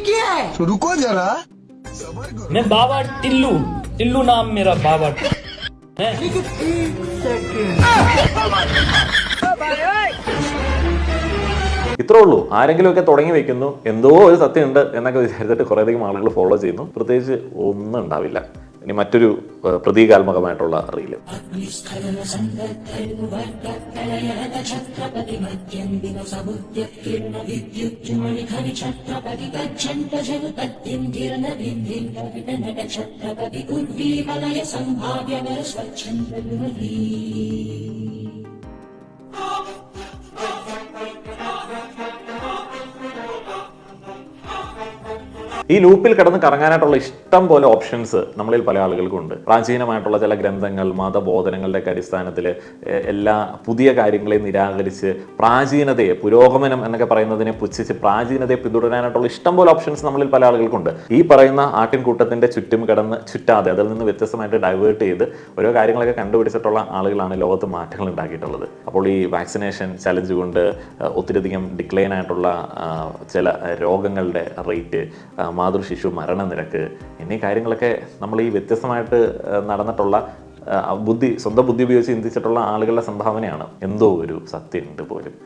क्या है? रुको जरा मैं बाबा टिल्लू टिल्लू नाम मेरा बाबा है। ഇത്രേ ഉള്ളൂ. ആരെങ്കിലുമൊക്കെ തുടങ്ങി വെക്കുന്നു, എന്തോ ഒരു സത്യമുണ്ട് എന്നൊക്കെ വിചാരിച്ചിട്ട് കുറേയധികം ആളുകൾ ഫോളോ ചെയ്യുന്നു. പ്രത്യേകിച്ച് ഒന്നും ഉണ്ടാവില്ല. ഇനി മറ്റൊരു പ്രതീകാത്മകമായിട്ടുള്ള റീല്. ഈ ലൂപ്പിൽ കിടന്ന് കറങ്ങാനായിട്ടുള്ള ഇഷ്ടം പോലെ ഓപ്ഷൻസ് നമ്മളിൽ പല ആളുകൾക്കുണ്ട്. പ്രാചീനമായിട്ടുള്ള ചില ഗ്രന്ഥങ്ങൾ, മതബോധനങ്ങളുടെയൊക്കെ അടിസ്ഥാനത്തിൽ എല്ലാ പുതിയ കാര്യങ്ങളെയും നിരാകരിച്ച് പ്രാചീനതയെ, പുരോഗമനം എന്നൊക്കെ പറയുന്നതിനെ പുച്ഛിച്ച് പ്രാചീനതയെ പിന്തുടരാനായിട്ടുള്ള ഇഷ്ടം പോലെ ഓപ്ഷൻസ് നമ്മളിൽ പല ആളുകൾക്കുണ്ട്. ഈ പറയുന്ന ആട്ടിൻകൂട്ടത്തിൻ്റെ ചുറ്റും കിടന്ന് ചുറ്റാതെ അതിൽ നിന്ന് വ്യത്യസ്തമായിട്ട് ഡൈവേർട്ട് ചെയ്ത് ഓരോ കാര്യങ്ങളൊക്കെ കണ്ടുപിടിച്ചിട്ടുള്ള ആളുകളാണ് ലോകത്ത് മാറ്റങ്ങൾ ഉണ്ടാക്കിയിട്ടുള്ളത്. അപ്പോൾ ഈ വാക്സിനേഷൻ ചലഞ്ച് കൊണ്ട് ഒത്തിരിയധികം ഡിക്ലൈൻ ആയിട്ടുള്ള ചില രോഗങ്ങളുടെ റേറ്റ്, മാതൃശിശു മരണനിരക്ക് എന്നീ കാര്യങ്ങളൊക്കെ നമ്മൾ ഈ വ്യത്യസ്തമായിട്ട് നടന്നിട്ടുള്ള സ്വന്തം ബുദ്ധി ഉപയോഗിച്ച് ചിന്തിച്ചിട്ടുള്ള ആളുകളുടെ സംഭാവനയാണ്. എന്തോ ഒരു സത്യമുണ്ട് പോലും.